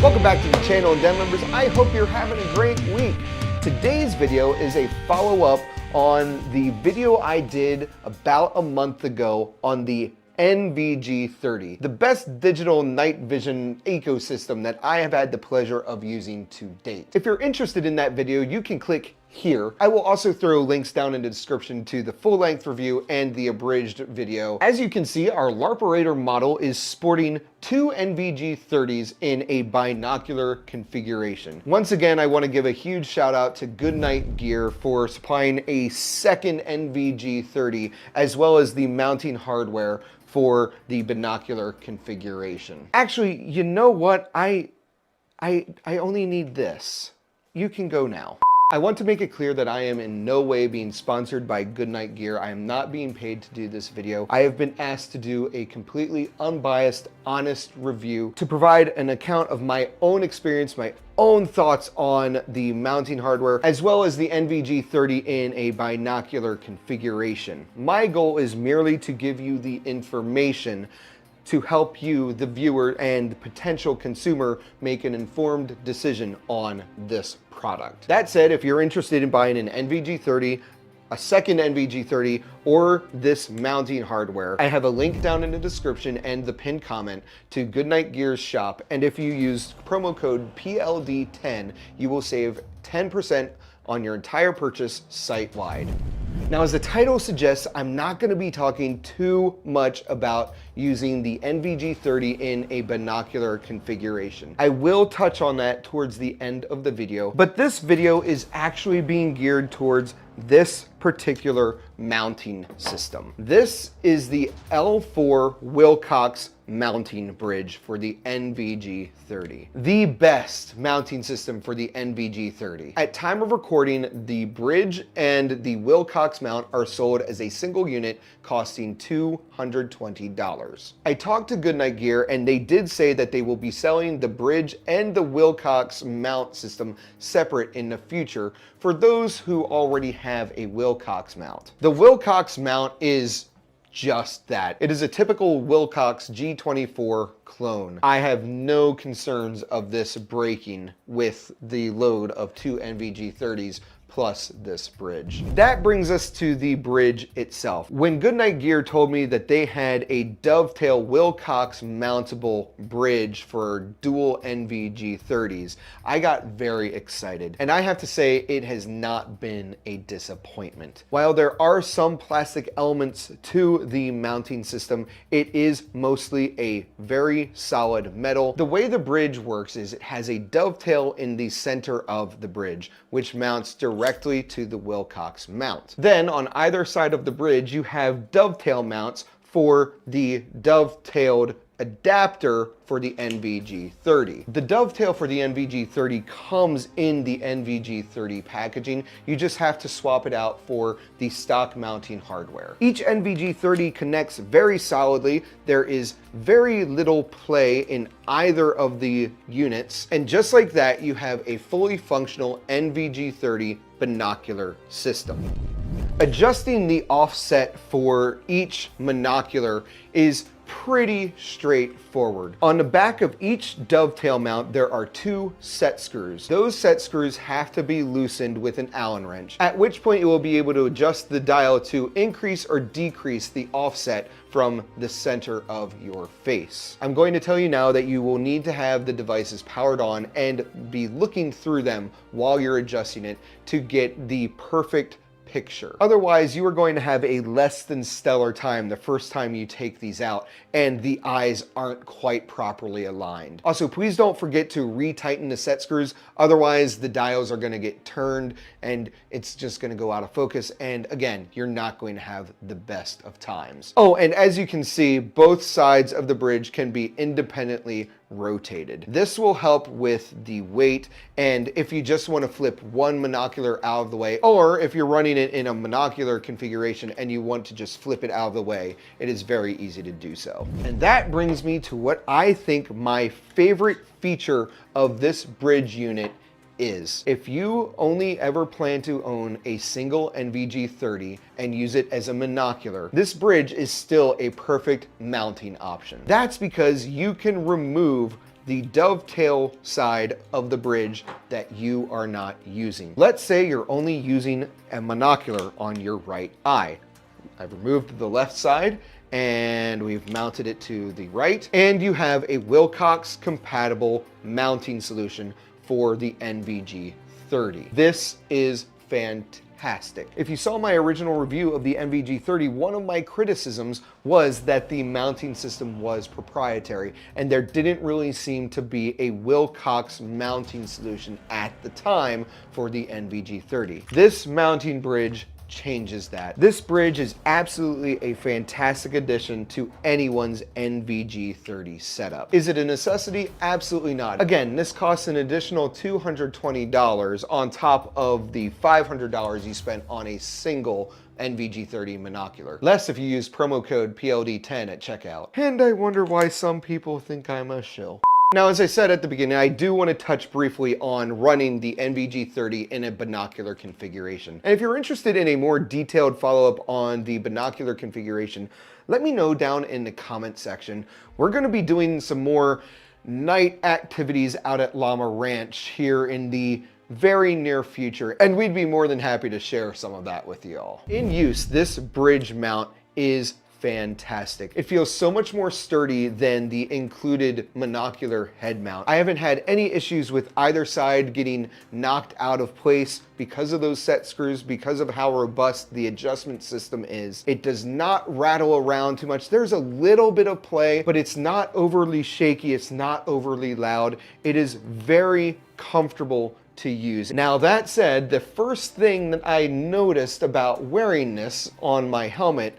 Welcome back to the channel, and Den members, I hope you're having a great week. Today's video is a follow-up on the video I did about a month ago on the NVG30, the best digital night vision ecosystem that I have had the pleasure of using to date. If you're interested in that video, you can click here. I will also throw links down in the description to the full-length review and the abridged video. As you can see, our LARPerator model is sporting two NVG30s in a binocular configuration. Once again, I want to give a huge shout out to Good Nite Gear for supplying a second NVG30 as well as the mounting hardware for the binocular configuration. Actually, you know what? I only need this. You can go now. I want to make it clear that I am in no way being sponsored by Good Nite Gear. I am not being paid to do this video. I have been asked to do a completely unbiased, honest review to provide an account of my own experience, my own thoughts on the mounting hardware, as well as the NVG30 in a binocular configuration. My goal is merely to give you the information to help you, the viewer and potential consumer, make an informed decision on this product. That said, if you're interested in buying an NVG30, a second NVG30, or this mounting hardware, I have a link down in the description and the pinned comment to Good Nite Gear's shop, and if you use promo code PLD10, you will save 10% on your entire purchase site-wide. Now, as the title suggests, I'm not going to be talking too much about using the NVG30 in a binocular configuration. I will touch on that towards the end of the video, but this video is actually being geared towards this particular mounting system. This is the L4 Wilcox mounting bridge for the NVG30. The best mounting system for the NVG30. At time of recording, the bridge and the Wilcox mount are sold as a single unit costing $220. I talked to Good Nite Gear and they did say that they will be selling the bridge and the Wilcox mount system separate in the future for those who already have a Wilcox mount. The Wilcox mount is just that. It is a typical Wilcox G24 clone. I have no concerns of this breaking with the load of two NVG30s plus this bridge. That brings us to the bridge itself. When Good Nite Gear told me that they had a dovetail Wilcox mountable bridge for dual NVG30s, I got very excited. And I have to say, it has not been a disappointment. While there are some plastic elements to the mounting system, it is mostly a very solid metal. The way the bridge works is it has a dovetail in the center of the bridge, which mounts directly to the Wilcox mount. Then on either side of the bridge, you have dovetail mounts for the dovetailed adapter for the NVG30. The dovetail for the NVG30 comes in the NVG30 packaging. You just have to swap it out for the stock mounting hardware. Each NVG30 connects very solidly. There is very little play in either of the units. And just like that, you have a fully functional NVG30 binocular system. Adjusting the offset for each monocular is pretty straightforward. On the back of each dovetail mount, there are two set screws. Those set screws have to be loosened with an Allen wrench, at which point you will be able to adjust the dial to increase or decrease the offset from the center of your face. I'm going to tell you now that you will need to have the devices powered on and be looking through them while you're adjusting it to get the perfect picture. Otherwise, you are going to have a less than stellar time the first time you take these out and the eyes aren't quite properly aligned. Also, please don't forget to retighten the set screws, otherwise the dials are going to get turned and it's just going to go out of focus, and again, you're not going to have the best of times. Oh, and as you can see, both sides of the bridge can be independently rotated. This will help with the weight, and if you just want to flip one monocular out of the way, or if you're running it in a monocular configuration and you want to just flip it out of the way, it is very easy to do so. And that brings me to what I think my favorite feature of this bridge unit is. If you only ever plan to own a single NVG30 and use it as a monocular, this bridge is still a perfect mounting option. That's because you can remove the dovetail side of the bridge that you are not using. Let's say you're only using a monocular on your right eye. I've removed the left side and we've mounted it to the right, and you have a Wilcox compatible mounting solution for the NVG30. This is fantastic. If you saw my original review of the NVG30, one of my criticisms was that the mounting system was proprietary and there didn't really seem to be a Wilcox mounting solution at the time for the NVG30. This mounting bridge changes that. This bridge is absolutely a fantastic addition to anyone's NVG30 setup. Is it a necessity? Absolutely not. Again, this costs an additional $220 on top of the $500 you spent on a single NVG30 monocular. Less if you use promo code PLD10 at checkout. And I wonder why some people think I'm a shill. Now, as I said at the beginning, I do want to touch briefly on running the NVG30 in a binocular configuration. And if you're interested in a more detailed follow-up on the binocular configuration, let me know down in the comment section. We're going to be doing some more night activities out at Llama Ranch here in the very near future, and we'd be more than happy to share some of that with you all. In use, this bridge mount is fantastic. It feels so much more sturdy than the included monocular head mount. I haven't had any issues with either side getting knocked out of place because of those set screws, because of how robust the adjustment system is. It does not rattle around too much. There's a little bit of play, but it's not overly shaky. It's not overly loud. It is very comfortable to use. Now, that said, the first thing that I noticed about wearing this on my helmet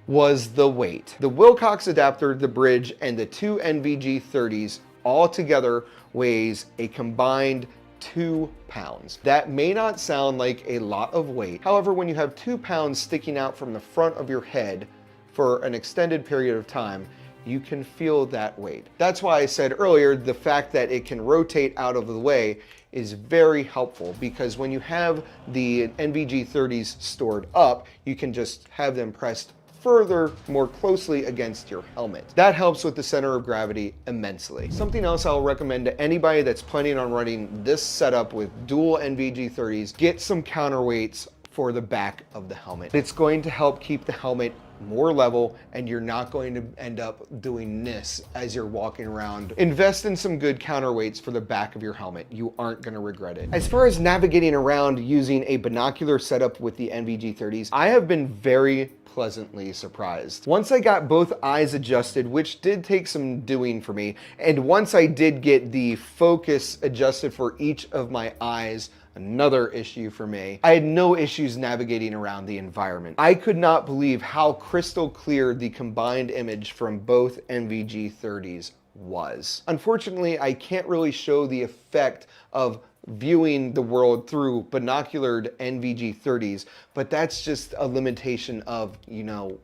was the weight. The Wilcox adapter, the bridge, and the two NVG30s all together weighs a combined 2 pounds. That may not sound like a lot of weight. However, when you have 2 pounds sticking out from the front of your head for an extended period of time, you can feel that weight. That's why I said earlier, the fact that it can rotate out of the way is very helpful, because when you have the NVG30s stored up, you can just have them pressed further, more closely against your helmet. That helps with the center of gravity immensely. Something else I'll recommend to anybody that's planning on running this setup with dual NVG30s, get some counterweights for the back of the helmet. It's going to help keep the helmet more level, and you're not going to end up doing this as you're walking around. Invest in some good counterweights for the back of your helmet. You aren't going to regret it. As far as navigating around using a binocular setup with the NVG30s, I have been very pleasantly surprised. Once I got both eyes adjusted, which did take some doing for me, and once I did get the focus adjusted for each of my eyes, another issue for me, I had no issues navigating around the environment. I could not believe how crystal clear the combined image from both NVG30s was. Unfortunately, I can't really show the effect of viewing the world through binoculared NVG30s, but that's just a limitation of, you know,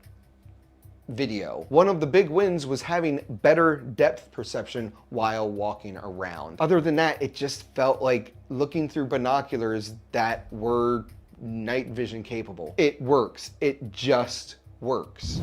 video. One of the big wins was having better depth perception while walking around. Other than that, it just felt like looking through binoculars that were night vision capable. It works. It just works.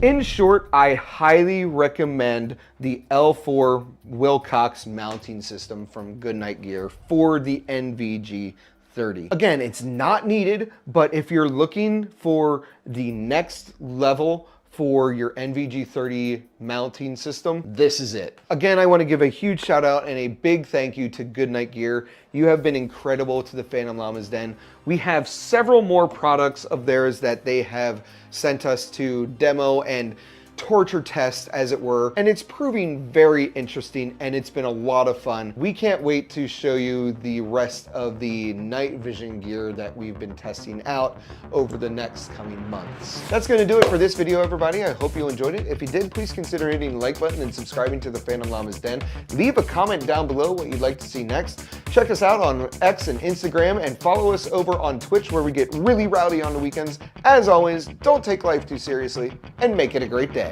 In short, I highly recommend the L4 Wilcox mounting system from Good Nite Gear for the NVG30. Again, it's not needed, but if you're looking for the next level for your NVG30 mounting system, this is it. Again, I want to give a huge shout out and a big thank you to Good Nite Gear. You have been incredible to the Phantom Llama's Den. We have several more products of theirs that they have sent us to demo and torture test, as it were, and it's proving very interesting, and it's been a lot of fun. We can't wait to show you the rest of the night vision gear that we've been testing out over the next coming months. That's going to do it for this video, everybody. I hope you enjoyed it. If you did, please consider hitting the like button and subscribing to the Phantom Llama's Den. Leave a comment down below what you'd like to see next. Check us out on X and Instagram, and follow us over on Twitch, where we get really rowdy on the weekends. As always, don't take life too seriously, and make it a great day.